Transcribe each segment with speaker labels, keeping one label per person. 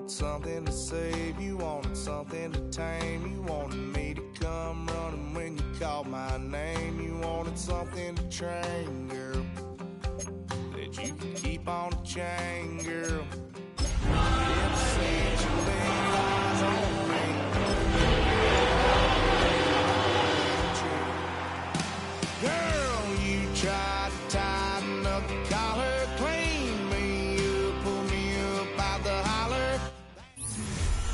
Speaker 1: wanted something to save, you wanted something to tame, you wanted me to come running when you called my name, you wanted something to train, girl, that you could keep on the chain, girl. Ever since you laid eyes on me, girl, you tried to tighten up the collar, clean me up, pull me up out the holler.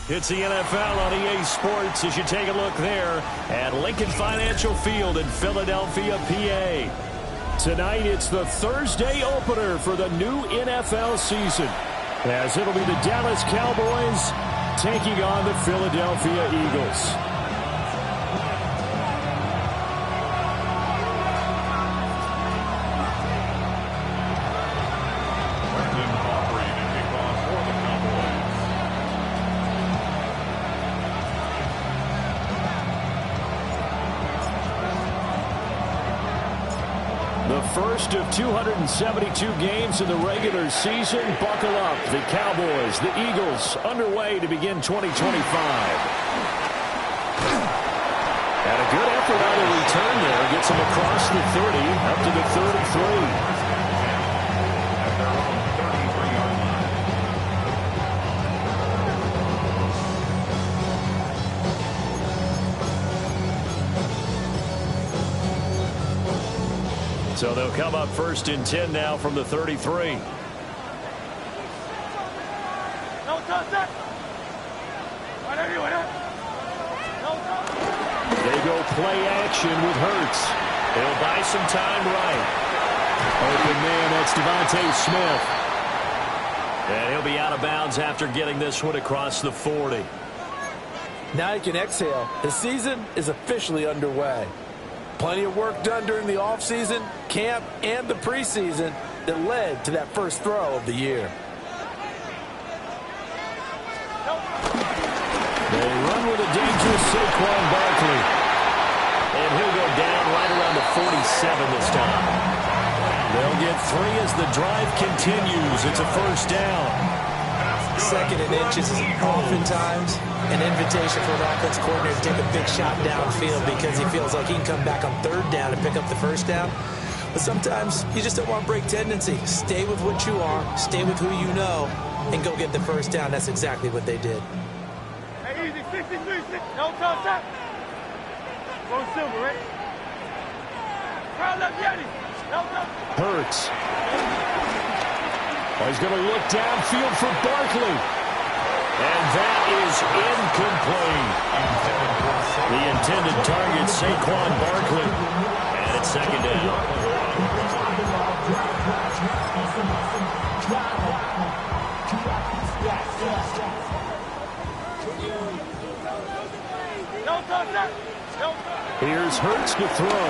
Speaker 2: It's the NFL on EA Sports as you take a look there at Lincoln Financial Field in Philadelphia, PA. Tonight, it's the Thursday opener for the new NFL season, as it'll be the Dallas Cowboys taking on the Philadelphia Eagles. The first of 272 games in the regular season. Buckle up. The Cowboys, the Eagles, underway to begin 2025. And a good effort on the return there. Gets him across the 30, up to the 33. So they'll come up first and 10 now from the 33.
Speaker 3: No touch.
Speaker 2: They go play action with Hurts. He'll buy some time right. Open man, that's Devontae Smith. And he'll be out of bounds after getting this one across the 40.
Speaker 4: Now you can exhale. The season is officially underway. Plenty of work done during the offseason, camp, and the preseason that led to that first throw of the year.
Speaker 2: They run with a dangerous Saquon Barkley. And he'll go down right around the 47 this time. They'll get 3 as the drive continues. It's a first down.
Speaker 5: Second and inches is oftentimes an invitation for an offense coordinator to take a big shot downfield because he feels like he can come back on third down and pick up the first down. But sometimes you just don't want to break tendency. Stay with what you are, stay with who you know, and go get the first down. That's exactly what they did.
Speaker 3: Hey, easy, 63, no contact. Go silver, right? Crowd left Yeti. No contact.
Speaker 2: Hurts. Oh, he's going to look downfield for Barkley. And that is incomplete. The intended target, Saquon Barkley. And it's second down. Here's Hurts to throw.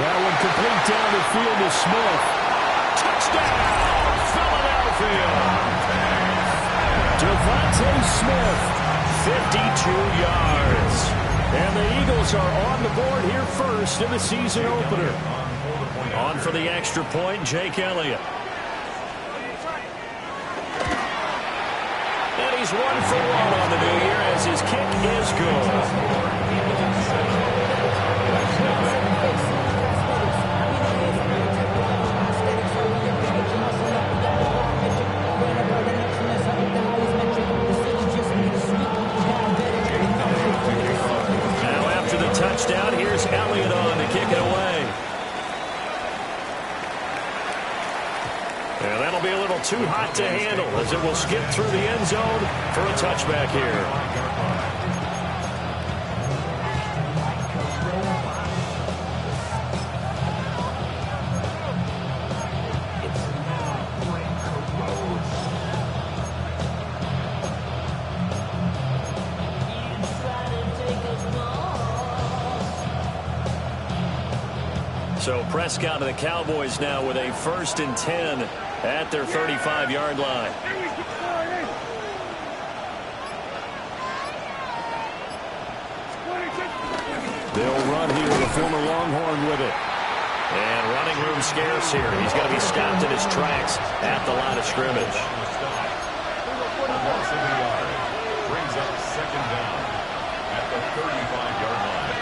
Speaker 2: That one complete down the field to Smith. Touchdown, Philadelphia. Devontae Smith, 52 yards. And the Eagles are on the board here first in the season opener. On for the extra point, Jake Elliott. And he's 1 for 1 on the new year as his kick is good. Touchdown. Here's Elliott on to kick it away. And that'll be a little too hot to handle as it will skip through the end zone for a touchback here. So Prescott and the Cowboys now with a first and 10 at their 35-yard line. They'll run here, the former Longhorn with it. And running room scarce here. He's going to be stopped in his tracks at the line of scrimmage. up second down at the 35-yard line.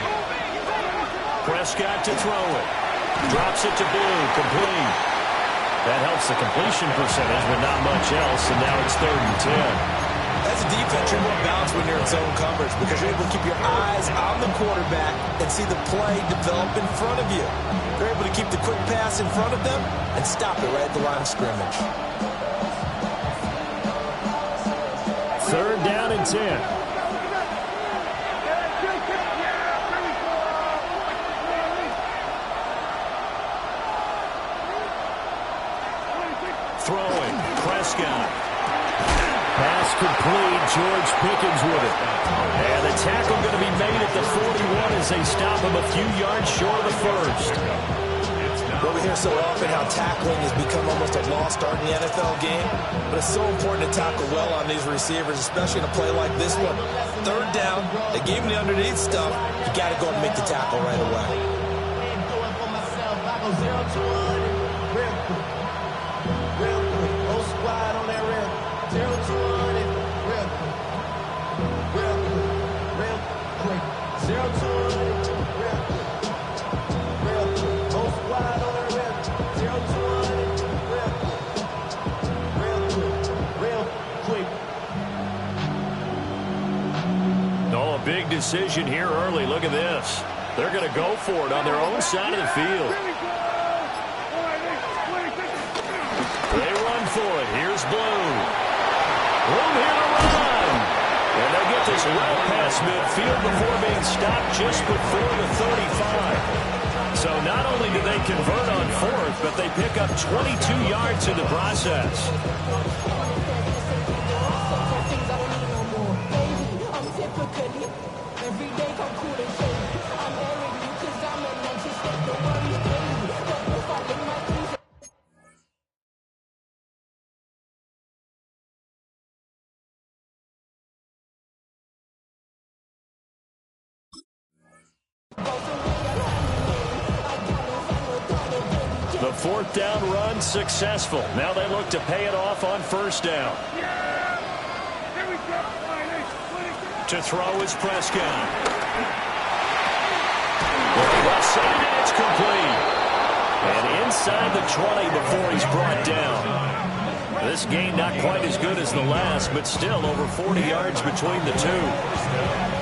Speaker 3: Prescott to throw it. Drops it to Blue. Complete. That helps the completion percentage, but not much else, and now it's 3rd and 10.
Speaker 5: As a defense, you're more balanced when you're in zone coverage because you're able to keep your eyes on the quarterback and see the play develop in front of you. You're able to keep the quick pass in front of them and stop it right at the line of scrimmage.
Speaker 2: 3rd down and 10.
Speaker 3: Throwing. Prescott. Pass complete. George Pickens with it. And the tackle going to be made at the 41 as they stop him a few yards short of the first.
Speaker 5: Well, we hear so often how tackling has become almost a lost art in the NFL game, but it's so important to tackle well on these receivers, especially in a play like this one. 3rd down, they gave him the underneath stuff. You got to go and make the tackle right away.
Speaker 3: Big decision here early. Look at this. They're going to go for it on their own side of the field. They run for it. Here's Blue. Room here to run. And they'll get this well past midfield before being stopped just before the 35. So not only do they convert on 4th, but they pick up 22 yards in the process. The 4th down run successful. Now they look to pay it off on 1st down. To throw is Prescott. Well sent, and it's complete. And inside the 20 before he's brought down. This game not quite as good as the last, but still over 40 yards between the two.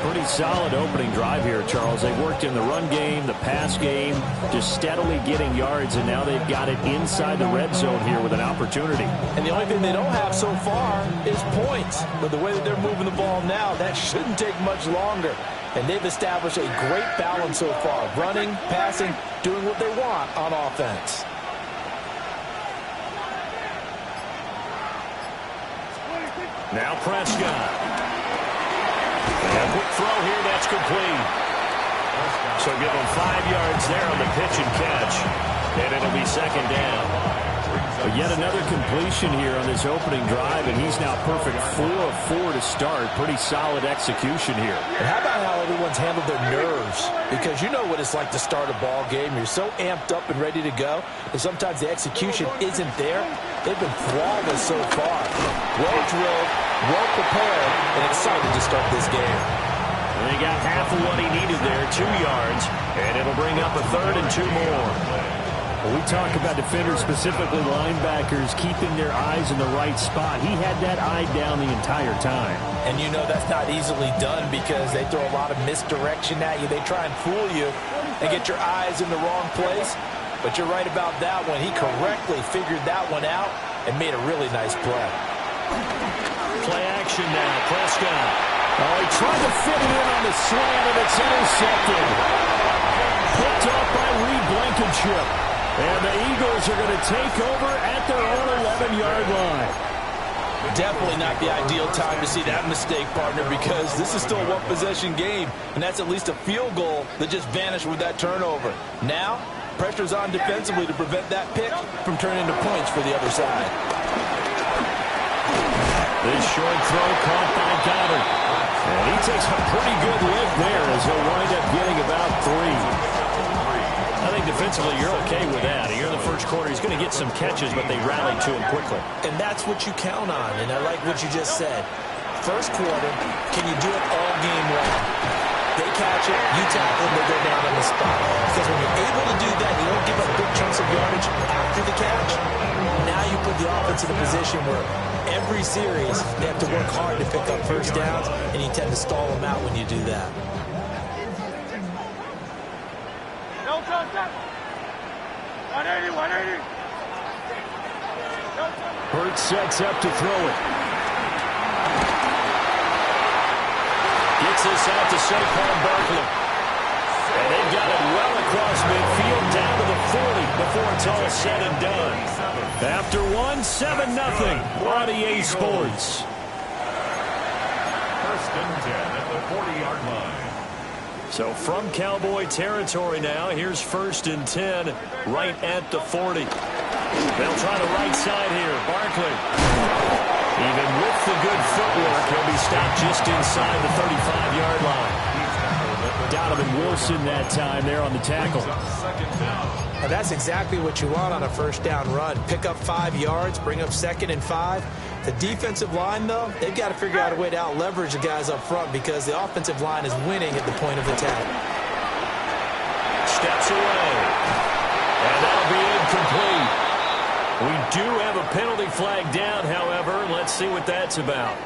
Speaker 2: Pretty solid opening drive here, Charles. They worked in the run game, the pass game, just steadily getting yards, and now they've got it inside the red zone here with an opportunity.
Speaker 5: And the only thing they don't have so far is points. But the way that they're moving the ball now, that shouldn't take much longer. And they've established a great balance so far. Running, passing, doing what they want on offense.
Speaker 3: Now Prescott. A quick throw here, that's complete. So give him 5 yards there on the pitch and catch. And it'll be 2nd down.
Speaker 2: But yet another completion here on this opening drive, and he's now perfect 4 of 4 to start. Pretty solid execution here.
Speaker 5: And how about how everyone's handled their nerves? Because you know what it's like to start a ball game. You're so amped up and ready to go, and sometimes the execution isn't there. They've been flawless so far. Well drilled, well prepared, and excited to start this game.
Speaker 3: And he got half of what he needed there, 2 yards, and it'll bring up a 3rd and 2 more.
Speaker 2: Well, we talk about defenders, specifically linebackers, keeping their eyes in the right spot. He had that eye down the entire time.
Speaker 5: And you know that's not easily done because they throw a lot of misdirection at you. They try and fool you and get your eyes in the wrong place. But you're right about that one. He correctly figured that one out and made a really nice play.
Speaker 3: Play action now. Prescott.
Speaker 2: Oh, he tried to fit it in on the slant, and it's intercepted. Picked off by Reed Blankenship. And the Eagles are going to take over at their own 11-yard line.
Speaker 5: Definitely not the ideal time to see that mistake, partner, because this is still a one-possession game, and that's at least a field goal that just vanished with that turnover. Now, pressure's on defensively to prevent that pick from turning into points for the other side.
Speaker 3: This short throw caught by Goddard. And he takes a pretty good lift there as he'll wind up getting about 3. I think defensively you're okay with that. Here in the first quarter, he's going to get some catches, but they rallied to him quickly.
Speaker 5: And that's what you count on, and I like what you just said. first quarter, can you do it all game long? They catch it, you tackle them, they go down on the spot. Because when you're able to do that, you don't give up big chunks of yardage after the catch. Now you put the offense in a position where every series they have to work hard to pick up first downs, and you tend to stall them out when you do that.
Speaker 2: Hurts sets up to throw it. Gets this out to Saquon Barkley. And they've got it well across midfield down to the 40 before it's all said and done. After one, 7-0 on EA Sports.
Speaker 3: First and 10 at the 40-yard line.
Speaker 2: So from Cowboy territory now, here's first and 10 right at the 40. They'll try the right side here. Barkley. Even with the good footwork, he'll be stopped just inside the 35-yard line. Donovan Wilson that time there on the tackle.
Speaker 5: And that's exactly what you want on a first down run. Pick up 5 yards, bring up 2nd and 5. The defensive line, though, they've got to figure out a way to out-leverage the guys up front because the offensive line is winning at the point of attack.
Speaker 2: Steps away. And that'll be incomplete. We do have a penalty flag down, however. Let's see what that's about.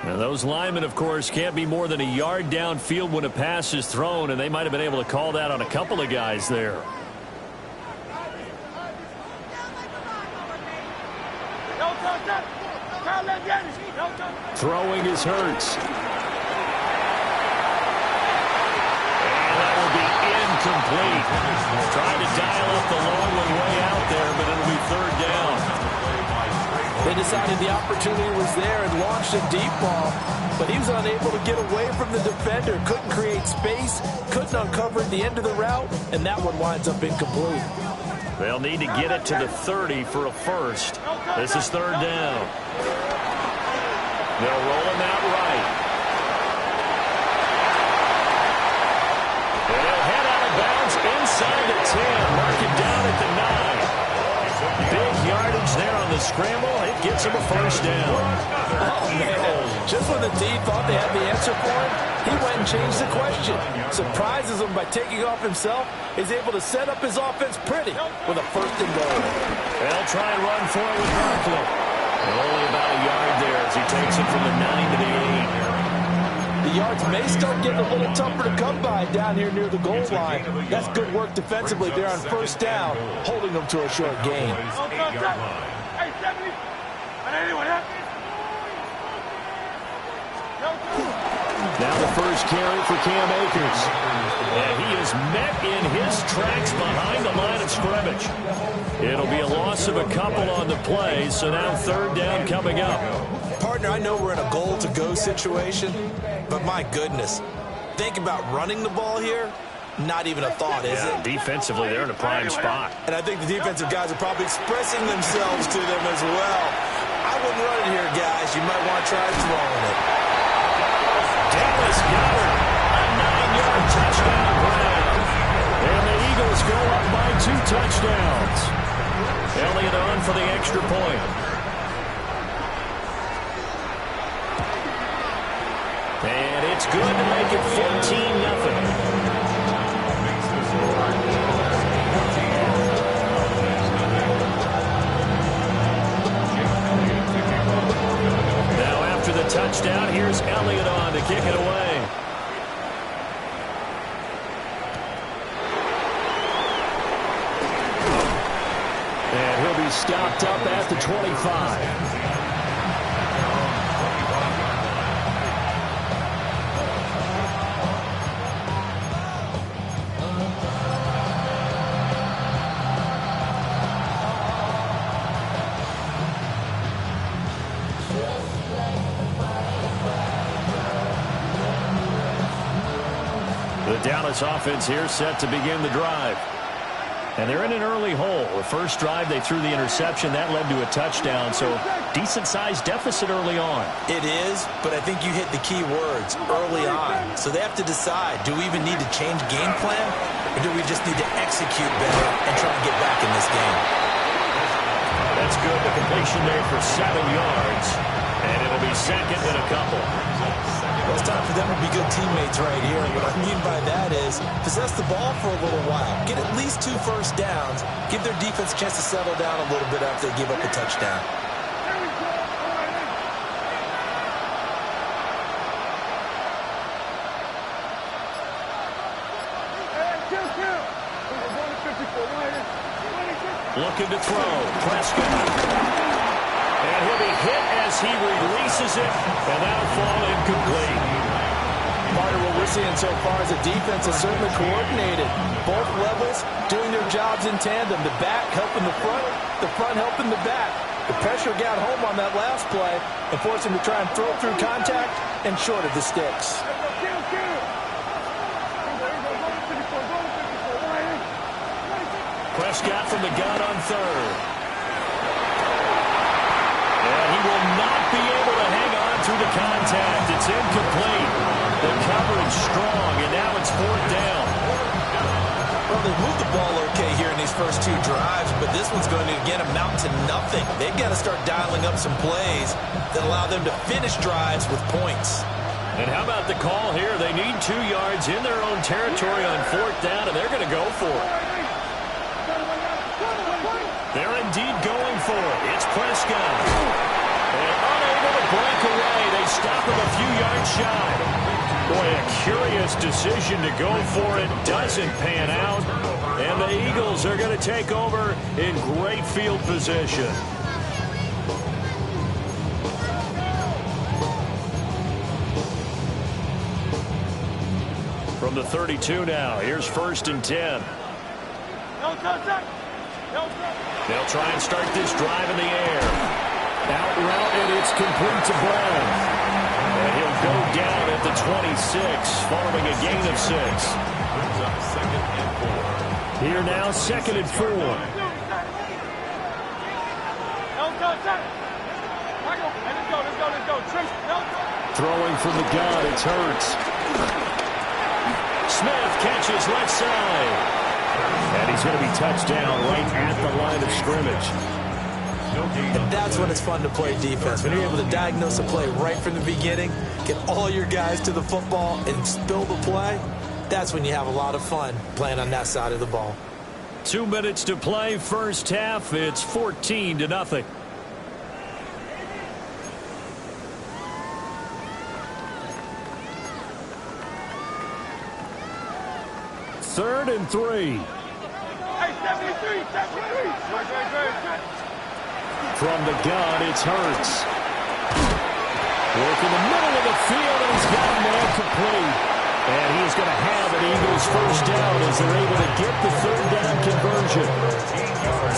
Speaker 2: Now, those linemen, of course, can't be more than a yard downfield when a pass is thrown, and they might have been able to call that on a couple of guys there. Throwing is Hurts. And that will be incomplete. Trying to dial up the long one way out there, but it'll be third down.
Speaker 4: They decided the opportunity was there and launched a deep ball, but he was unable to get away from the defender, couldn't create space, couldn't uncover at the end of the route, and that one winds up incomplete.
Speaker 2: They'll need to get it to the 30 for a first. This is third down. They'll roll him out right. And he'll head out of bounds inside the 10. Mark him down at the 9. Big yardage there on the scramble. It gets him a first down.
Speaker 4: Oh, man. Just when the D thought they had the answer for him, he went and changed the question. Surprises him by taking off himself. He's able to set up his offense pretty with a first and goal.
Speaker 2: They'll try and run for it with Barkley. Only about a yard there as he takes it from the 9 to the 8.
Speaker 4: The yards may start getting a little tougher to come by down here near the goal line. That's good work defensively there on first down, holding them to a short gain.
Speaker 2: Now the first carry for Cam Akers. And he is met in his tracks behind the line of scrimmage. It'll be a loss of a couple on the play, so now third down coming up.
Speaker 5: Partner, I know we're in a goal-to-go situation, but my goodness, think about running the ball here. Not even a thought, is it?
Speaker 2: Defensively, they're in a prime spot.
Speaker 5: And I think the defensive guys are probably expressing themselves to them as well. I wouldn't run it here, guys. You might want to try throwing it.
Speaker 2: Dallas Goedert, a 9-yard touchdown grab. And the Eagles go up by 2 touchdowns. Elliott on for the extra point. And it's good to make it 14-0. Now after the touchdown, here's Elliott on to kick it away. And he'll be stopped up at the 25. The Dallas offense here set to begin the drive. And they're in an early hole. The first drive, they threw the interception. That led to a touchdown, so decent-sized deficit early on.
Speaker 5: It is, but I think you hit the key words, early on. So they have to decide, do we even need to change game plan, or do we just need to execute better and try to get back in this game?
Speaker 2: As That's good. The completion there for 7 yards. And it'll be second and a couple.
Speaker 5: Well, it's time for them to be good teammates right here. What I mean by that is possess the ball for a little while. Get at least 2 first downs. Give their defense a chance to settle down a little bit after they give up a touchdown.
Speaker 2: Looking to throw. Prescott. And he'll be hit as he releases it, and that'll fall incomplete.
Speaker 4: Part of what we're seeing so far is the defense is certainly coordinated. Both levels doing their jobs in tandem. The back helping the front helping the back. The pressure got home on that last play and forced him to try and throw through contact and short of the sticks.
Speaker 2: Prescott from the gun on third. And he will not be able to hang on through the contact. It's incomplete. The coverage strong, and now it's 4th down.
Speaker 5: Well, they moved the ball okay here in these first 2 drives, but this one's going to, again, amount to nothing. They've got to start dialing up some plays that allow them to finish drives with points.
Speaker 2: And how about the call here? They need 2 yards in their own territory on 4th down, and they're going to go for it. They're indeed going for it. It's Prescott. And unable to break away. They stop him a few yards shy. Boy, a curious decision to go for it. Doesn't pan out. And the Eagles are going to take over in great field position. From the 32 now, here's 1st and 10. They'll try and start this drive in the air. Out route, and it's complete to Brown. And he'll go down at the 26, following a gain of 6. Here now, 2nd and 4. Throwing from the gun, it's Hurts. Smith catches left side. And he's going to be touched down right at the line of scrimmage.
Speaker 5: And that's when it's fun to play defense. When you're able to diagnose a play right from the beginning, get all your guys to the football and spill the play, that's when you have a lot of fun playing on that side of the ball.
Speaker 2: 2 minutes to play, first half. It's 14-0. Third and 3. From the gun, it's Hurts. Work in the middle of the field, and he's got a man complete. And he's going to have an Eagles first down as they're able to get the 3rd down conversion.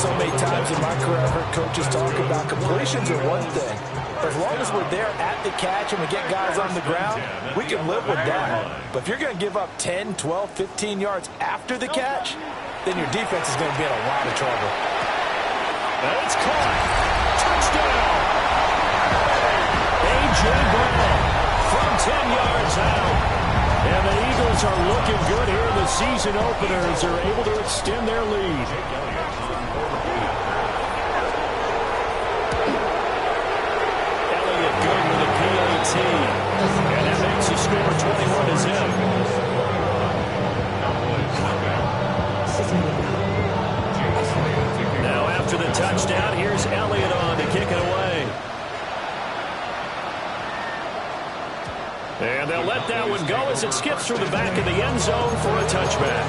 Speaker 4: So many times in my career, I've heard coaches talk about completions are one thing. As long as we're there at the catch and we get guys on the ground, we can live with that. But if you're going to give up 10, 12, 15 yards after the catch, then your defense is going to be in a lot of trouble.
Speaker 2: And it's caught. Touchdown. A.J. Brown from 10 yards out. And the Eagles are looking good here in the season opener as they're able to extend their lead. Elliott good with a PAT. And that makes the score 21 is in. Now after the touchdown, here's Elliott on to kick it away. And they'll let that one go as it skips through the back of the end zone for a touchback.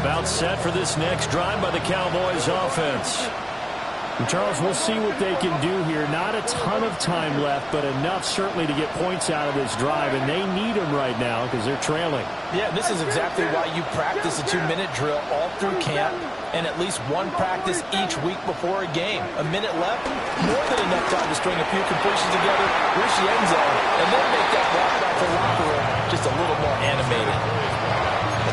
Speaker 2: About set for this next drive by the Cowboys offense.
Speaker 3: And Charles, we'll see what they can do here. Not a ton of time left, but enough certainly to get points out of this drive, and they need them right now because they're trailing.
Speaker 4: Yeah, this is exactly why you practice a 2-minute drill all through camp and at least one practice each week before a game. A minute left, more than enough time to string a few completions together, reach the end zone, and then make that walk back to the locker room just a little more animated.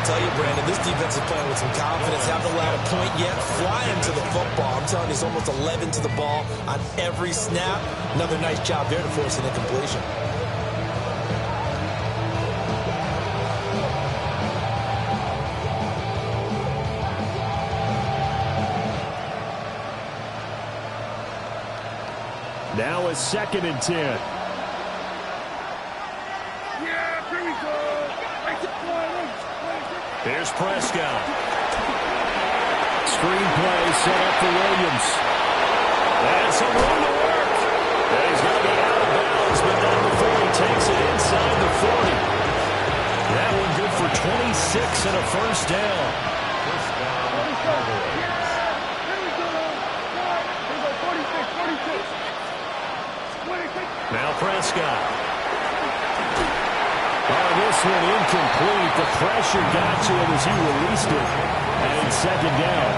Speaker 5: A tell you, Brandon, this defense is playing with some confidence. Haven't allowed a point yet. Flying to the football. I'm telling you, it's almost 11 to the ball on every snap. Another nice job there to force an incompletion.
Speaker 2: Now it's 2nd and 10.
Speaker 3: Here's Prescott.
Speaker 2: Screenplay set up for Williams.
Speaker 3: And some room to work. And he's going to be out of bounds, but not before he takes it inside the 40. That one good for 26 and a first down. Now Prescott.
Speaker 2: Oh, this one incomplete. The pressure got to him as he released it. And it's 2nd down.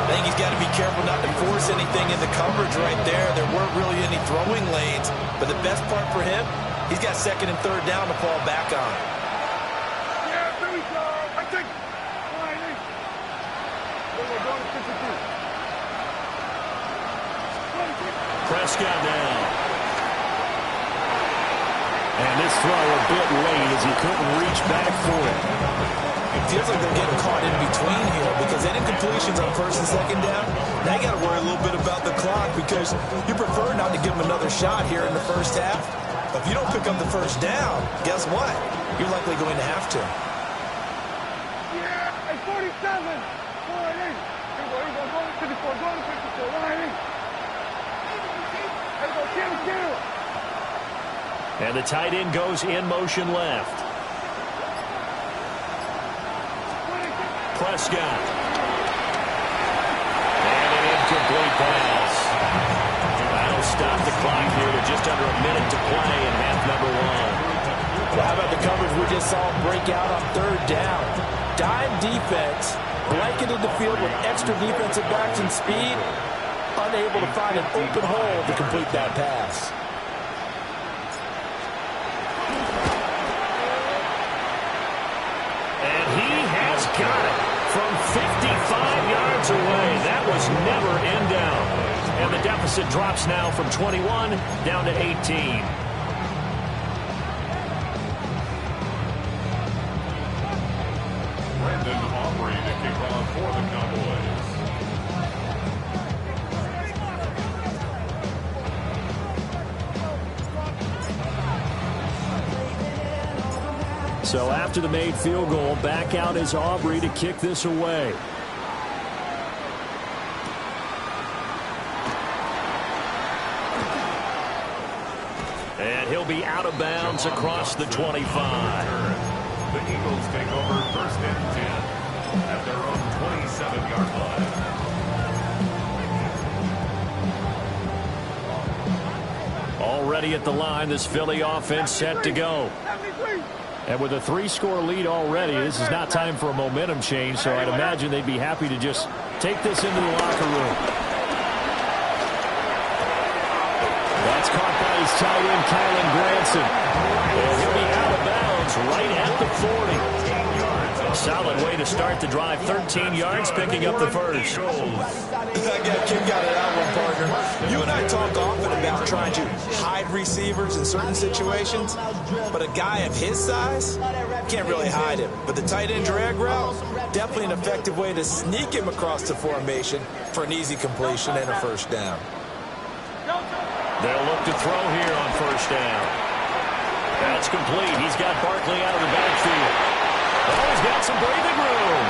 Speaker 5: I think he's got to be careful not to force anything in the coverage right there. There weren't really any throwing lanes. But the best part for him, he's got 2nd and 3rd down to fall back on.
Speaker 6: Yeah, there we go. I think.
Speaker 3: Prescott now.
Speaker 2: And this throw a bit late as he couldn't reach back for it.
Speaker 5: It feels like they're getting caught in between here because any incompletions on 1st and 2nd down, now you got to worry a little bit about the clock because you prefer not to give them another shot here in the first half. But if you don't pick up the first down, guess what? You're likely going to have to.
Speaker 6: Yeah, it's 47. Go ahead. Here we go. Go to 54. Go to 54. Go ahead. Here we go. Kill.
Speaker 3: And the tight end goes in motion left. Prescott. And an incomplete pass. That'll stop the clock here with just under a minute to play in half number 1.
Speaker 4: Well, how about the coverage we just saw break out on 3rd down? Dime defense, blanketed the field with extra defensive backs and speed, unable to find an open hole to complete that pass.
Speaker 3: Got it from 55 yards away. That was never in down. And the deficit drops now from 21 down to 18.
Speaker 7: Brandon Aubrey to kick off for the Cowboys.
Speaker 2: So after the made field goal, back out is Aubrey to kick this away.
Speaker 3: And he'll be out of bounds across the 25.
Speaker 7: The Eagles take over 1st and 10 at their own 27-yard line.
Speaker 2: Already at the line, this Philly offense set to go. And with a 3-score lead already, this is not time for a momentum change, so I'd imagine they'd be happy to just take this into the locker room. That's caught by his tight end, Kylen Granson. And he'll be out of bounds right at the 40. Solid way to start the drive. 13 yards, picking up the first.
Speaker 5: Kim got it out one, partner. You and I talk often about trying to hide receivers in certain situations, but a guy of his size can't really hide him. But the tight end drag route, definitely an effective way to sneak him across the formation for an easy completion and a first down.
Speaker 3: They'll look to throw here on first down. That's complete. He's got Barkley out of the backfield. Oh, he's got some breathing room.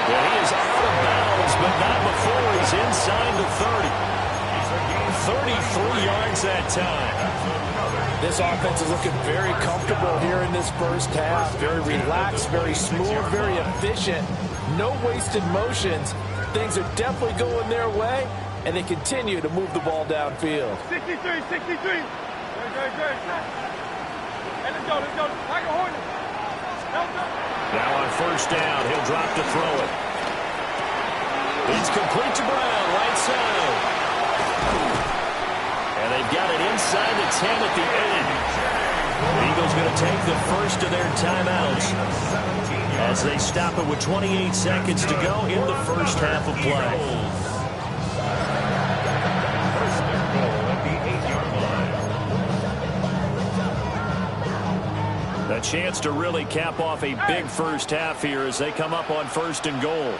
Speaker 3: And he is out of bounds, but not before he's inside the 30. 33 yards that time.
Speaker 4: This offense is looking very comfortable here in this first half. Very relaxed, very smooth, very efficient. No wasted motions. Things are definitely going their way, and they continue to move the ball downfield.
Speaker 6: 63. Good. Hey, let's go. Like a Hornet.
Speaker 3: Now on first down, he'll drop to throw it. It's complete to Brown, right side. And they've got it inside the 10 at the end. The Eagles going to take the first of their timeouts.
Speaker 2: as they stop it with 28 seconds to go in the first half of play.
Speaker 7: First and goal at the 8-yard line.
Speaker 2: A chance to really cap off a big first half here as they come up on first and goal.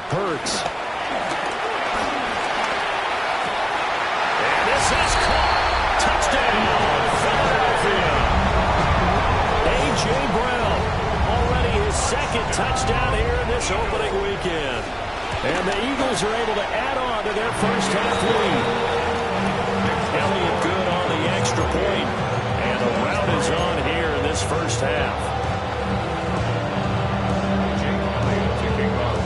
Speaker 2: Hurts. And this is caught. Touchdown, Philadelphia. A.J. Brown, already his second touchdown here in this opening weekend. And the Eagles are able to add on to their first half lead. Elliott good on the extra point. And the rout is on here in this first half.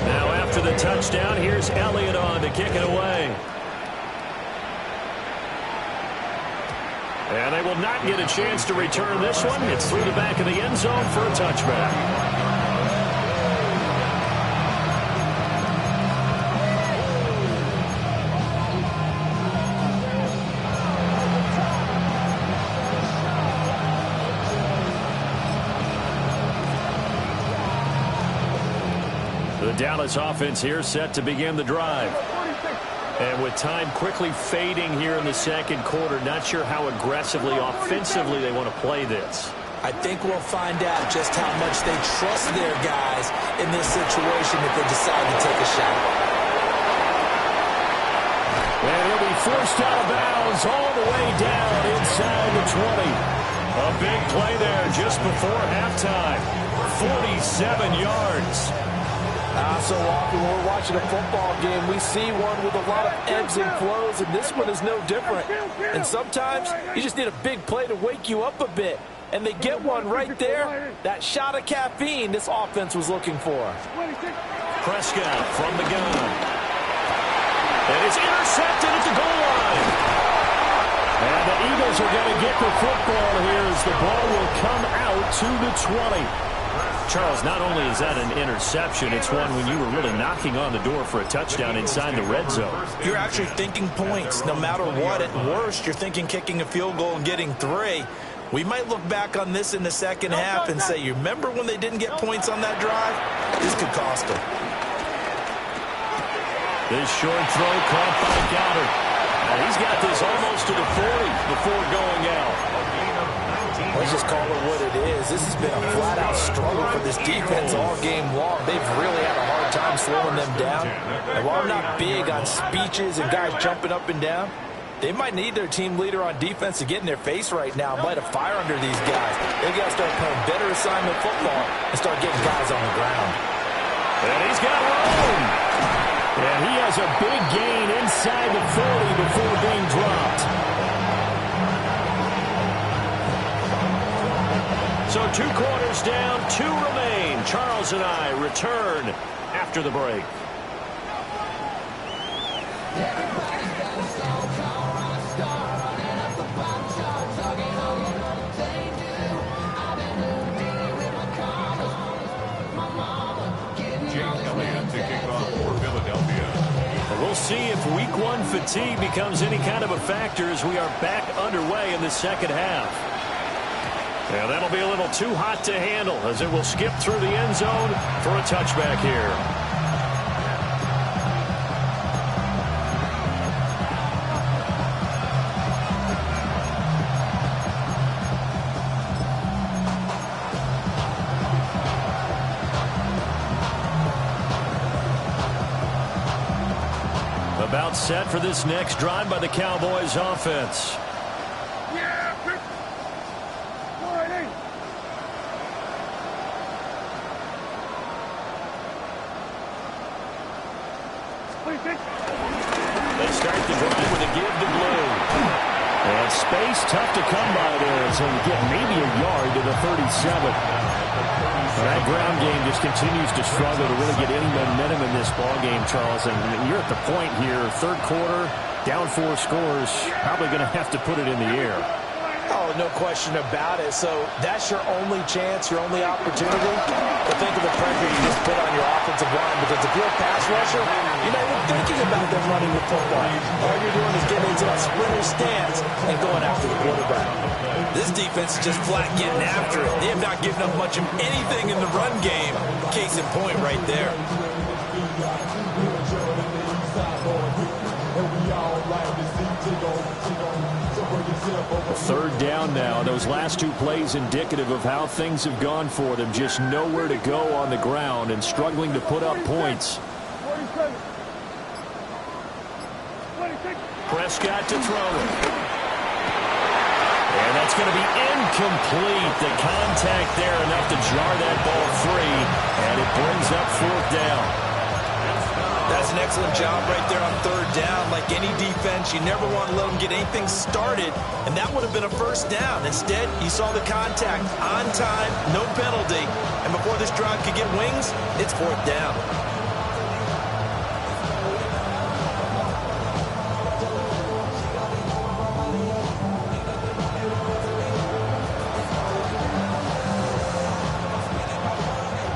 Speaker 2: Now after the touchdown, here's Elliott on to kick it away. And they will not get a chance to return this one. It's through the back of the end zone for a touchback. The Dallas offense here set to begin the drive. And with time quickly fading here in the second quarter, not sure how aggressively, offensively they want to play this.
Speaker 5: I think we'll find out just how much they trust their guys in this situation if they decide to take a shot.
Speaker 2: And he'll be forced out of bounds all the way down inside the 20. A big play there just before halftime. 47 yards.
Speaker 4: So often when we're watching a football game, we see one with a lot of ebbs and flows, and this one is no different. And sometimes you just need a big play to wake you up a bit. And they get one right there. That shot of caffeine this offense was looking for.
Speaker 2: Prescott from the gun. And it's intercepted at the goal line. And the Eagles are going to get the football here as the ball will come out to the 20. Charles, not only is that an interception, it's one when you were really knocking on the door for a touchdown inside the red zone.
Speaker 5: You're actually thinking points no matter what. At worst, you're thinking kicking a field goal and getting 3. We might look back on this in the second half and say, you remember when they didn't get points on that drive? This could cost them.
Speaker 2: This short throw caught by Goddard. And he's got this almost to the 40 before going out.
Speaker 4: Let's just call it what it is. This has been a flat-out struggle for this defense all game long. They've really had a hard time slowing them down. And while I'm not big on speeches and guys jumping up and down, they might need their team leader on defense to get in their face right now and light a fire under these guys. They've got to start playing better assignment football and start getting guys on the ground.
Speaker 2: And he's got room. And he has a big gain inside the 40 before being dropped. So 2 quarters down, 2 remain. Charles and I return after the break.
Speaker 7: Jake Elliott to kick off for Philadelphia.
Speaker 2: And we'll see if week 1 fatigue becomes any kind of a factor as we are back underway in the second half. And that'll be a little too hot to handle as it will skip through the end zone for a touchback here. About set for this next drive by the Cowboys offense. They start the drive with a give to Blue. And space tough to come by there, so you get maybe a yard to the 37. That ground game just continues to struggle to really get any momentum in this ball game, Charles. And you're at the point here, third quarter, down 4 scores, probably going to have to put it in the air.
Speaker 5: Oh, Oh, no question about it. So that's your only chance, your only opportunity. But think of the pressure you just put on your offensive line, because if you're a pass rusher, you're not even thinking about them running the football. All you're doing is getting into that sprinter stance and going after the quarterback.
Speaker 8: This defense is just flat getting after it. They have not given up much of anything in the run game. Case in point right there.
Speaker 2: Third down now. Those last two plays indicative of how things have gone for them. Just nowhere to go on the ground and struggling to put up points.
Speaker 3: Prescott to throw it. And that's going to be incomplete. The contact there enough to jar that ball free. And it brings up fourth down.
Speaker 8: That's an excellent job right there on third down. Like any defense, you never want to let them get anything started, and that would have been a first down. Instead, you saw the contact on time, no penalty, and before this drive could get wings, it's fourth down.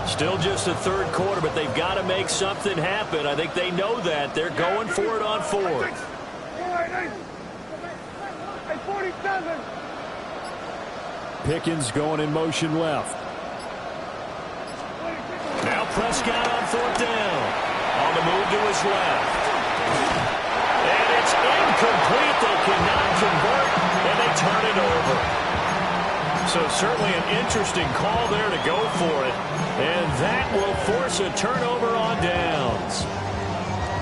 Speaker 2: Still just the third quarter, but they've got to make something happen. I think they know that. They're going for it on fourth. Pickens going in motion left.
Speaker 3: Now Prescott on fourth down. On the move to his left. And it's incomplete. They cannot convert, and they turn it over. So certainly an interesting call there to go for it. And that will force a turnover on downs.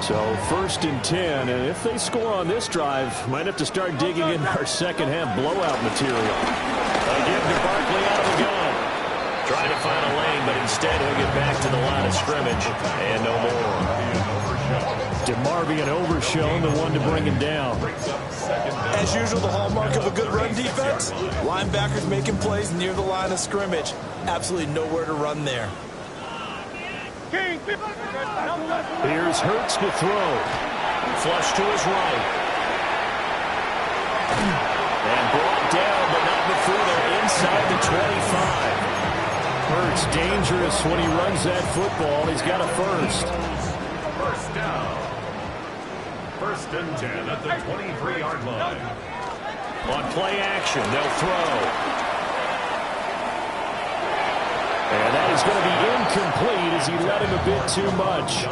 Speaker 2: So 1st and 10, and if they score on this drive, might have to start digging in our second half blowout material.
Speaker 3: They give to Barkley out of the gun. Trying to find a lane, but instead he'll get back to the line of scrimmage and no more.
Speaker 2: DeMarvion Overshown, the one to bring him down.
Speaker 8: As usual, the hallmark of a good run defense, linebackers making plays near the line of scrimmage. Absolutely nowhere to run there.
Speaker 2: Here's Hurts to throw.
Speaker 3: Flush to his right. And brought down, but not before they're inside the 25.
Speaker 2: Hurts dangerous when he runs that football. He's got a first.
Speaker 7: First down. 1st and 10 at the 23-yard line.
Speaker 3: On play action, they'll throw.
Speaker 2: And that is going to be incomplete as he let him a bit too much.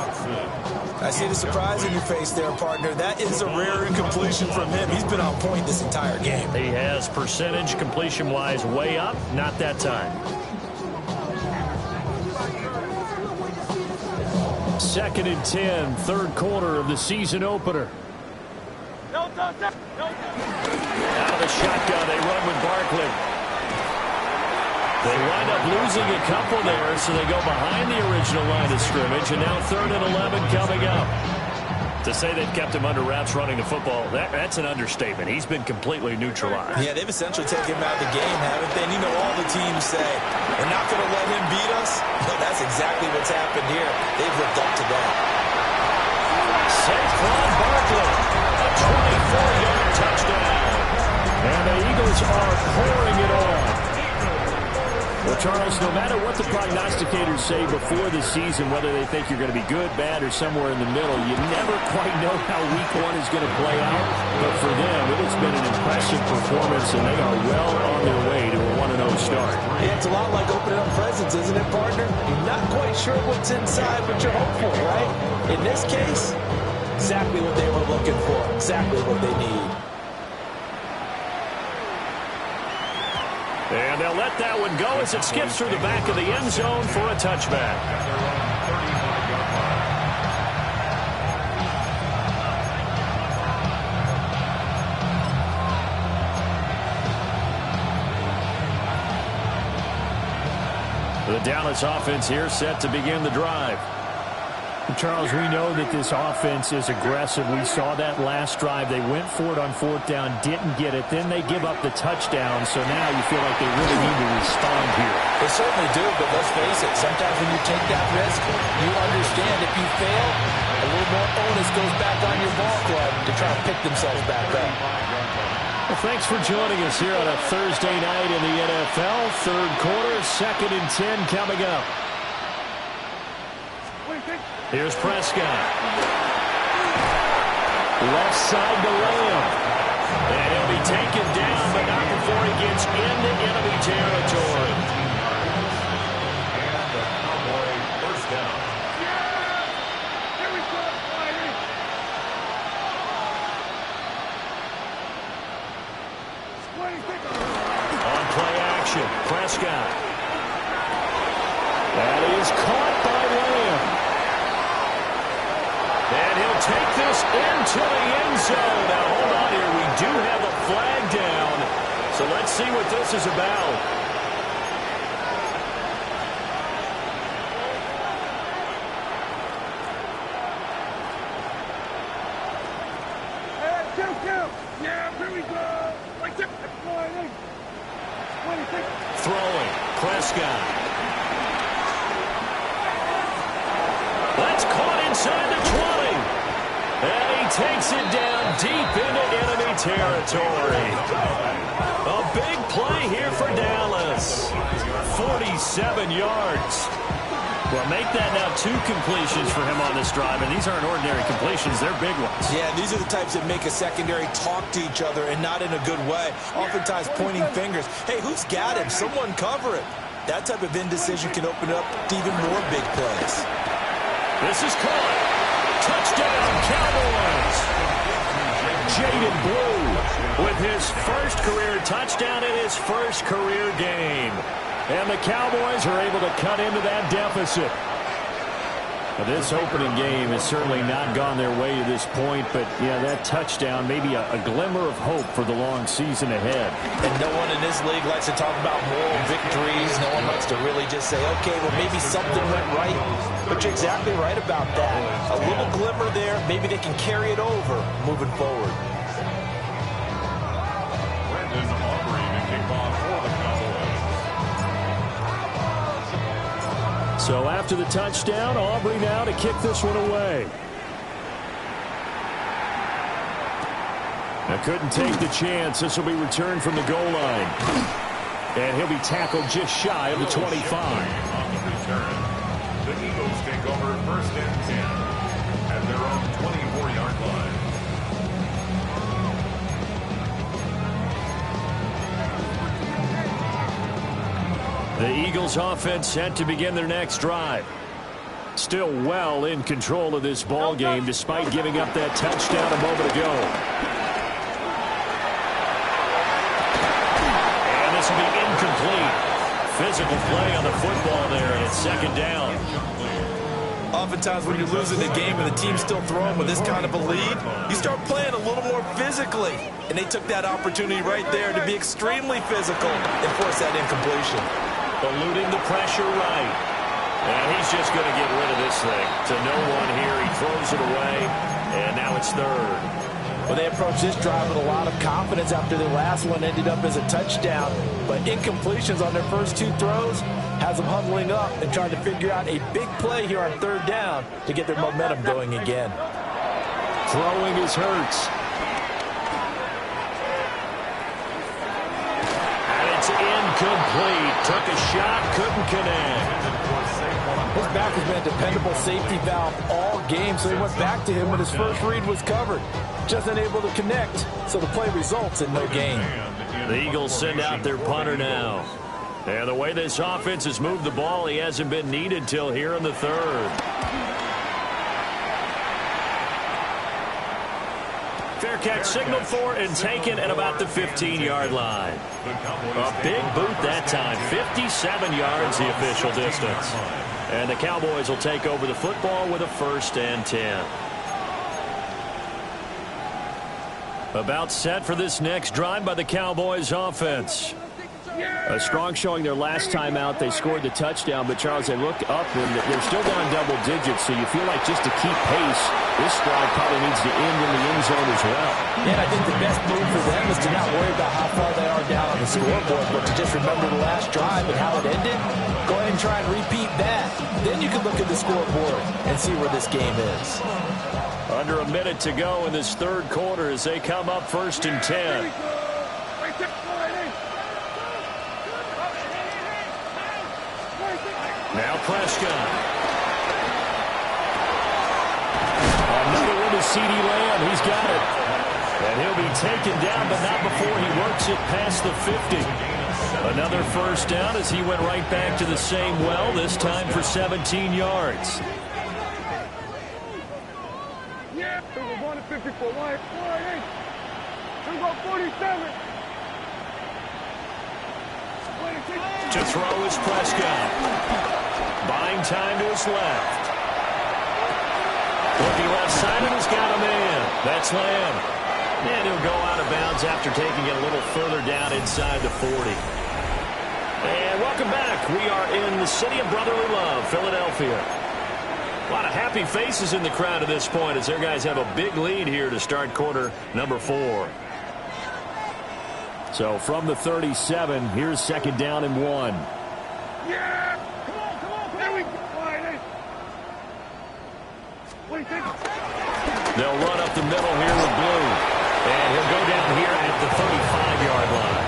Speaker 8: I see the surprise in your face there, partner. That is a rare incompletion from him. He's been on point this entire game.
Speaker 3: He has percentage completion-wise way up. Not that time.
Speaker 2: 2nd and 10, third quarter of the season opener.
Speaker 3: Out of the shotgun, they run with Barkley. They wind up losing a couple there, so they go behind the original line of scrimmage, and now 3rd and 11 coming up. To say they've kept him under wraps running the football, that's an understatement. He's been completely neutralized.
Speaker 8: Yeah, they've essentially taken him out of the game, haven't they? And you know all the teams say, we're not going to let him beat us. Well, that's exactly what's happened here. They've lived up to that.
Speaker 3: Saquon Barkley, a 24-yard touchdown.
Speaker 2: And the Eagles are pouring it on. Well, Charles, no matter what the prognosticators say before the season, whether they think you're going to be good, bad, or somewhere in the middle, you never quite know how week one is going to play out. But for them, it has been an impressive performance, and they are well on their way to a 1-0 start.
Speaker 5: Yeah, it's a lot like opening up presents, isn't it, partner? You're not quite sure what's inside, but you're hopeful, right? In this case, exactly what they were looking for, exactly what they need.
Speaker 3: And they'll let that one go as it skips through the back of the end zone for a touchback. The Dallas offense here set to begin the drive.
Speaker 2: Charles, we know that this offense is aggressive. We saw that last drive. They went for it on 4th down, didn't get it. Then they give up the touchdown, so now you feel like they really need to respond here.
Speaker 5: They certainly do, but let's face it, sometimes when you take that risk, you understand if you fail, a little more onus goes back on your ball club to try to pick themselves back up.
Speaker 2: Well, thanks for joining us here on a Thursday night in the NFL. Third quarter, 2nd and 10 coming up. Here's Prescott. Left side to Lamb. And he'll be taken down, but not before he gets into enemy territory.
Speaker 7: And the Cowboy first down.
Speaker 2: On play action, Prescott. That is caught by Lamb. And he'll take this into the end zone. Now, hold on here. We do have a flag down. So let's see what this is about. Throwing, Prescott. That's caught inside the 20. And he takes it down deep into enemy territory. A big play here for Dallas. 47 yards. Well, make that now 2 completions for him on this drive, and these aren't ordinary completions. They're big ones.
Speaker 8: Yeah, these are the types that make a secondary talk to each other, and not in a good way. Oftentimes pointing fingers. Hey, who's got him? Someone cover it. That type of indecision can open up to even more big plays.
Speaker 2: This is caught. Touchdown, Cowboys. Jaden Blue with his first career touchdown in his first career game. And the Cowboys are able to cut into that deficit. Now, this opening game has certainly not gone their way to this point, but, yeah, that touchdown, maybe a glimmer of hope for the long season ahead.
Speaker 8: And no one in this league likes to talk about moral victories. No one likes to really just say, okay, well, maybe something went right. But you're exactly right about that. A little glimmer there. Maybe they can carry it over moving forward.
Speaker 7: Brandon Aubrey to kick off for the Cowboys.
Speaker 2: So after the touchdown, Aubrey now to kick this one away. Now couldn't take the chance. This will be returned from the goal line. And he'll be tackled just shy of the 25.
Speaker 7: On the return, the Eagles take over 1st and 10 at their own 24-yard line.
Speaker 2: The Eagles offense set to begin their next drive. Still well in control of this ball game despite giving up that touchdown a moment ago. And this will be incomplete. Physical play on the football there, and it's 2nd down.
Speaker 8: Oftentimes when you're losing the game and the team's still throwing with this kind of a lead, you start playing a little more physically. And they took that opportunity right there to be extremely physical and force that incompletion.
Speaker 2: Eluding the pressure right. And he's just going to get rid of this thing. To no one here. He throws it away. And now it's 3rd.
Speaker 4: Well, they approached this drive with a lot of confidence after their last one ended up as a touchdown. But incompletions on their first 2 throws has them huddling up and trying to figure out a big play here on 3rd down to get their momentum going again.
Speaker 2: Throwing is Hurts. Incomplete. Took a shot, couldn't connect.
Speaker 4: His back has been a dependable safety valve all game, so he went back to him when his first read was covered. Just unable to connect, so the play results in no gain.
Speaker 2: The Eagles send out their punter now. And the way this offense has moved the ball, he hasn't been needed till here in the 3rd. Fair catch signaled for and taken at about the 15-yard line. A big boot that time. 57 yards the official distance. And the Cowboys will take over the football with a 1st and 10. About set for this next drive by the Cowboys offense. A strong showing their last time out. They scored the touchdown, but Charles, they look up and they're still down double digits, so you feel like just to keep pace, this drive probably needs to end in the end zone as well.
Speaker 4: And I think the best move for them is to not worry about how far they are down on the scoreboard, but to just remember the last drive and how it ended. Go ahead and try and repeat that. Then you can look at the scoreboard and see where this game is.
Speaker 2: Under a minute to go in this 3rd quarter as they come up 1st and 10. Prescott. Another one to CeeDee Lamb. He's got it. And he'll be taken down, but not before he works it past the 50. Another first down as he went right back to the same well, this time for 17 yards.
Speaker 6: Yeah, it was 154. 148. It was 47.
Speaker 2: To throw is Prescott. Buying time to his left. Looking left side and he's got a man. That's Lamb. And he'll go out of bounds after taking it a little further down inside the 40. And welcome back. We are in the city of brotherly love, Philadelphia. A lot of happy faces in the crowd at this point as their guys have a big lead here to start quarter number 4. So from the 37, here's second down and 1.
Speaker 6: Yeah! Come on. There we go. What do you think?
Speaker 2: They'll run up the middle here with Blue. And he'll go down here at the 35-yard line.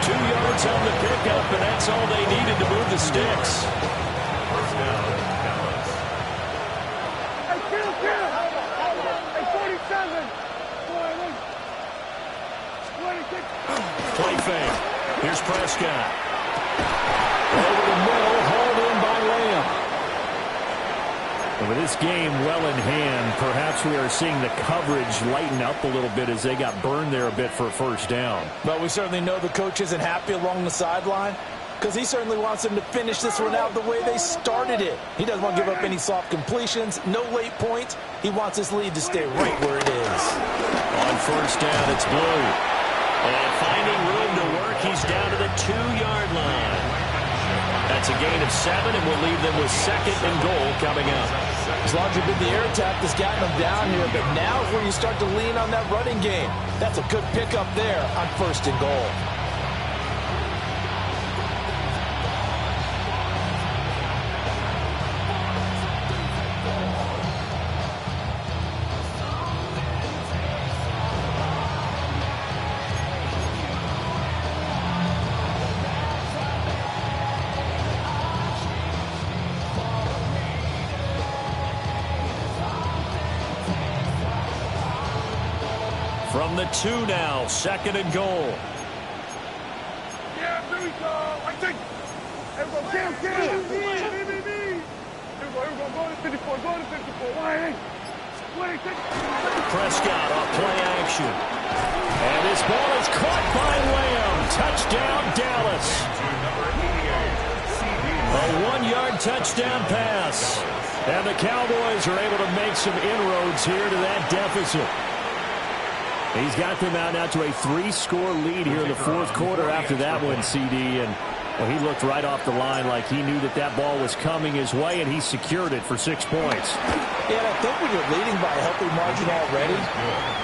Speaker 2: 2 yards on the pickup, and that's all they needed to move the sticks.
Speaker 7: First down, Dallas.
Speaker 6: Hey, kill. Hey, 47. 26.
Speaker 2: Play fake. Here's Prescott. Over the middle, hauled in by Lamb. And with this game well in hand, perhaps we are seeing the coverage lighten up a little bit as they got burned there a bit for a first down.
Speaker 4: But we certainly know the coach isn't happy along the sideline because he certainly wants them to finish this one out the way they started it. He doesn't want to give up any soft completions, no late points. He wants his lead to stay right where it is.
Speaker 2: On first down, it's Blue. And finding room to work, he's down to the 2-yard line. That's a gain of 7, and we'll leave them with second and goal coming up.
Speaker 4: As long as you've been the air attack that's gotten them down here, but now is where you start to lean on that running game. That's a good pickup there on first and goal.
Speaker 2: From the 2 now, second and goal.
Speaker 6: Yeah, there we go. I think. Everyone, kill. Here we go. Go to 54. 188.
Speaker 2: Prescott off play action. And this ball is caught by Lamb. Touchdown, Dallas. A 1-yard touchdown pass. And the Cowboys are able to make some inroads here to that deficit. He's got them out now to a 3-score lead here in the fourth quarter after that one, CD. And well, he looked right off the line like he knew that that ball was coming his way, and he secured it for 6 points.
Speaker 4: Yeah, and I think when you're leading by a healthy margin already,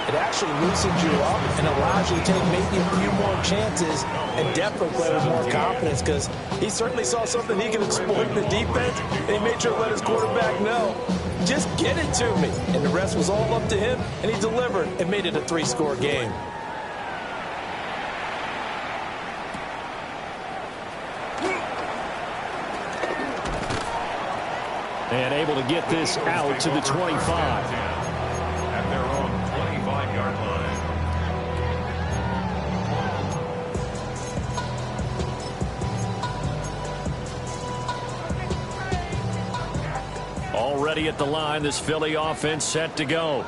Speaker 4: it actually loosens you up and allows you to take maybe a few more chances and definitely play with more confidence because he certainly saw something he could exploit in the defense, and he made sure to let his quarterback know, just get it to me. And the rest was all up to him, and he delivered and made it a 3-score game.
Speaker 2: And able to get this out to the 25.
Speaker 7: At their own 25-yard line.
Speaker 2: Already at the line, this Philly offense set to go.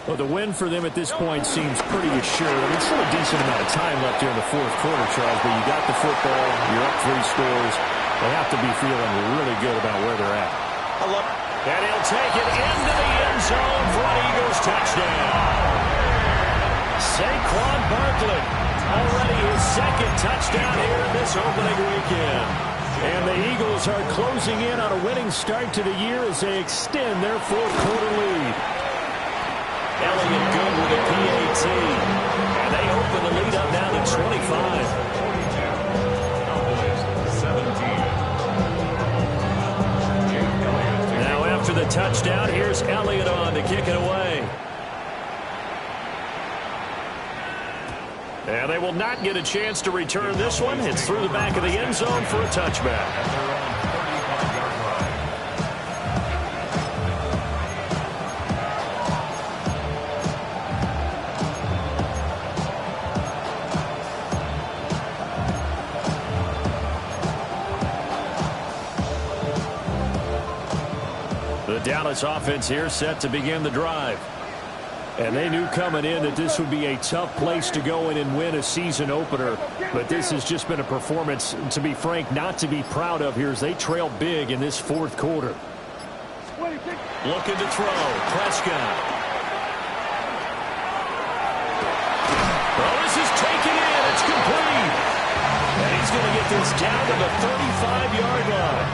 Speaker 2: Well, the win for them at this point seems pretty assured. I mean, still a decent amount of time left here in the fourth quarter, Charles, but you got the football, you're up 3 scores. They have to be feeling really good about where they're at. And he'll take it into the end zone for an Eagles touchdown. Saquon Barkley, already his second touchdown here in this opening weekend. And the Eagles are closing in on a winning start to the year as they extend their fourth quarter lead. Elliott good with a PAT. And they open the lead up now to 25. After the touchdown, here's Elliott on to kick it away. And they will not get a chance to return this one. It's through the back of the end zone for a touchback. Cowboys offense here set to begin the drive. And they knew coming in that this would be a tough place to go in and win a season opener. But this has just been a performance, to be frank, not to be proud of here as they trail big in this fourth quarter.
Speaker 3: Looking to throw. Prescott. Oh, this is taken in. It's complete. And he's going to get this down to the 35-yard line.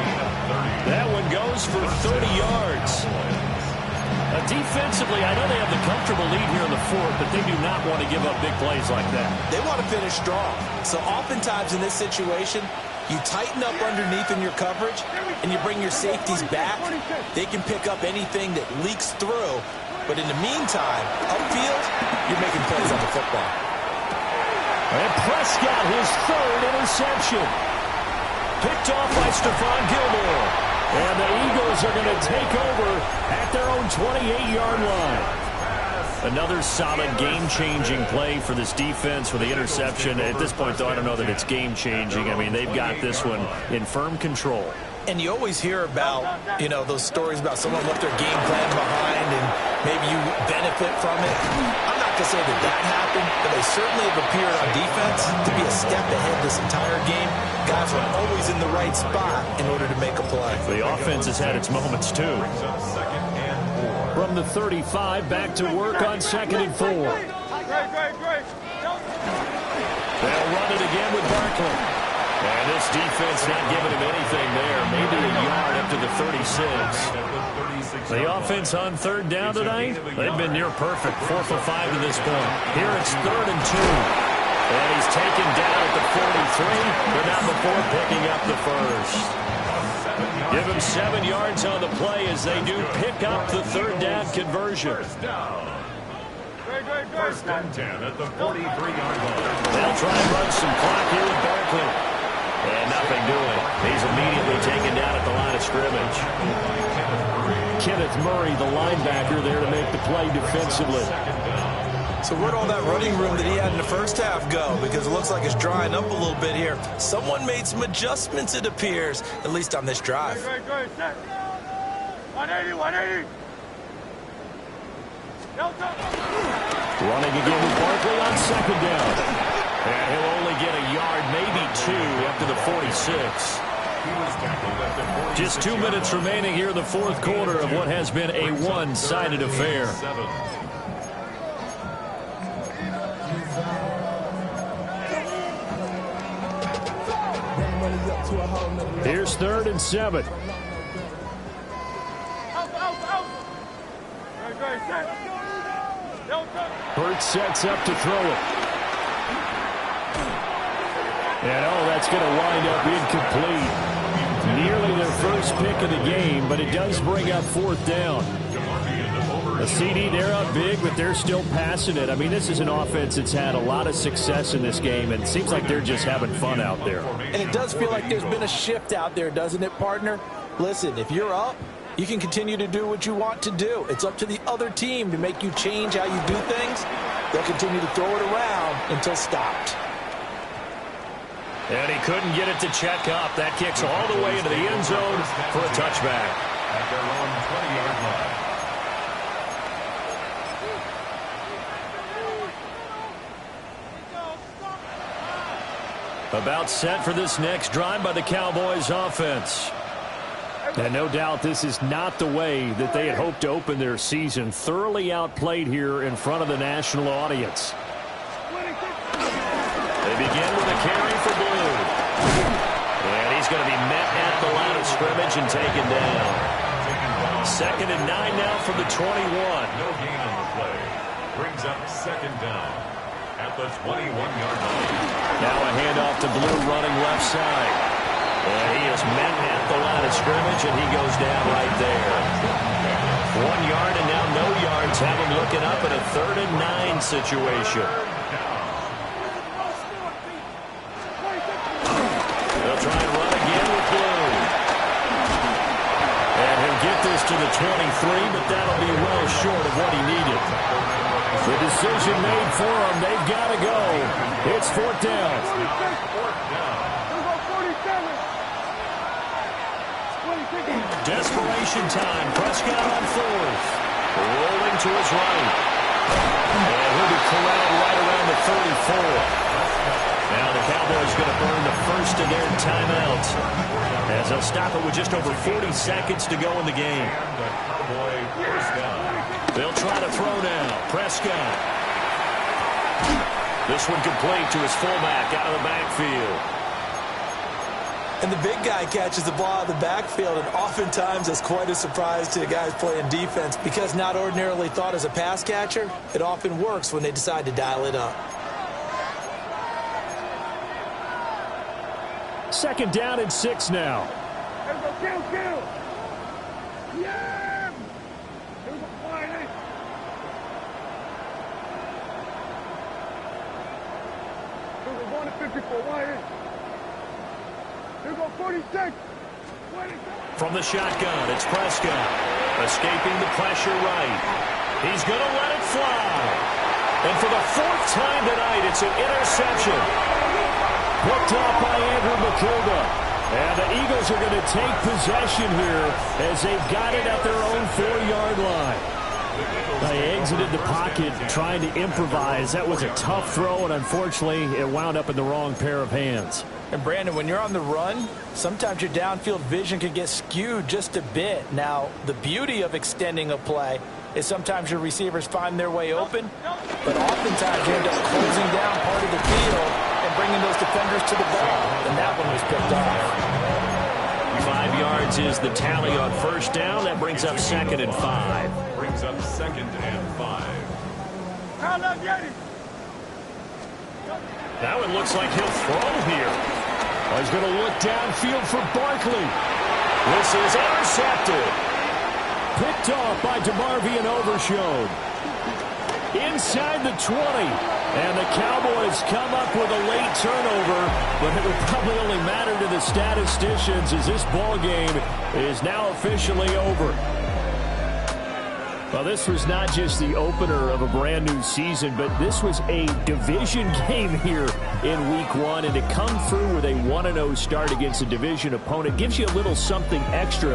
Speaker 3: That one goes for 30 yards. Defensively, I know they have the comfortable lead here in the fourth, but they do not want to give up big plays like that.
Speaker 8: They want to finish strong. So oftentimes in this situation, you tighten up underneath in your coverage, and you bring your safeties back. They can pick up anything that leaks through. But in the meantime, upfield, you're making plays on the football.
Speaker 2: And Prescott, his third interception. Picked off by Stephon Gilmore. And the Eagles are going to take over at their own 28-yard line. Another solid game-changing play for this defense with the interception. At this point, though, I don't know that it's game-changing. I mean, they've got this one in firm control.
Speaker 8: And you always hear about, those stories about someone left their game plan behind and maybe you benefit from it. I'm not going to say that happened, but they certainly have appeared on defense to be a step ahead this entire game. Guys are always in the right spot in order to make a play.
Speaker 2: The offense has had its moments, too. From the 35, back to work on 2nd and 4.
Speaker 6: Great.
Speaker 2: They'll run it again with Barkley. And this defense not giving him anything there. Maybe a yard up to the 36. The offense on third down tonight, they've been near perfect. 4 for 5 to this point. Here it's 3rd and 2. And he's taken down at the 43, but not before picking up the first. Give him 7 yards on the play as they do pick up the third down conversion.
Speaker 7: First and 10 at the 43-yard line.
Speaker 2: They'll try and run some clock here with Barkley. And nothing doing. He's immediately taken down at the line of scrimmage. Kenneth Murray, the linebacker, there to make the play defensively.
Speaker 8: So where'd all that running room that he had in the first half go? Because it looks like it's drying up a little bit here. Someone made some adjustments, it appears, at least on this drive.
Speaker 6: Great. 180.
Speaker 2: Running again with Barkley on 2nd down. And he'll only get a yard, maybe 2, up to the 46. Just 2 minutes remaining here in the fourth quarter of what has been a one-sided affair. Here's 3rd and 7. Hurts sets up to throw it. And, that's going to wind up incomplete. Nearly their first pick of the game, but it does bring up 4th down. A CD, they're up big, but they're still passing it. I mean, this is an offense that's had a lot of success in this game, and it seems like they're just having fun out there.
Speaker 5: And it does feel like there's been a shift out there, doesn't it, partner? Listen, if you're up, you can continue to do what you want to do. It's up to the other team to make you change how you do things. They'll continue to throw it around until stopped.
Speaker 2: And he couldn't get it to check up. That kicks all the way into the end zone for a touchback.
Speaker 7: At their own 20-yard line.
Speaker 2: About set for this next drive by the Cowboys offense. And no doubt this is not the way that they had hoped to open their season. Thoroughly outplayed here in front of the national audience. They begin with a carry for Blue. And he's going to be met at the line of scrimmage and taken down. 2nd and 9 now from the 21.
Speaker 7: No gain on the play. Brings up 2nd down at the 21-yard line.
Speaker 2: Now a handoff to Blue running left side. And he is met at the line of scrimmage, and he goes down right there. 1 yard and now no yards. Have him looking up at a 3rd and 9 situation. They'll try and run again with Blue. And he'll get this to the 23, but that'll be well short of what he needed. The decision made for him. They've got to go. It's 4th down. Desperation time. Prescott on fourth. Rolling to his right. And he'll be corralled right around the 34. Now the Cowboys going to burn the first of their timeouts as they'll stop it with just over 40 seconds to go in the game. They'll try to throw now. Prescott. This one complete to his fullback out of the backfield.
Speaker 5: And the big guy catches the ball out of the backfield, and oftentimes it's quite a surprise to the guys playing defense because not ordinarily thought as a pass catcher, it often works when they decide to dial it up.
Speaker 2: Second down and 6 now.
Speaker 6: Here we go, kill. Yeah! Here we go, fire it. Here we go, going to 54, wire. Here we go, 46.
Speaker 2: From the shotgun, it's Prescott. Escaping the pressure right. He's going to let it fly. And for the fourth time tonight, it's an interception. Picked off by Andrew Makuga. And the Eagles are going to take possession here as they've got it at their own 4-yard line. They exited the pocket trying to improvise. That was a tough throw, and unfortunately, it wound up in the wrong pair of hands.
Speaker 4: And Brandon, when you're on the run, sometimes your downfield vision can get skewed just a bit. Now, the beauty of extending a play is sometimes your receivers find their way open, but oftentimes you end up closing down part of the field and bringing those defenders to the ball, and that one was picked off.
Speaker 2: 5 yards is the tally on first down. That brings up 2nd and 5.
Speaker 7: Brings up 2nd and 5.
Speaker 2: Now it looks like he'll throw here. Oh, he's going to look downfield for Barkley. This is intercepted. Picked off by DeMarvion Overshown. Inside the 20. And the Cowboys come up with a late turnover, but it would probably only matter to the statisticians as this ball game is now officially over. Well, this was not just the opener of a brand new season, but this was a division game here in Week 1, and to come through with a 1-0 start against a division opponent gives you a little something extra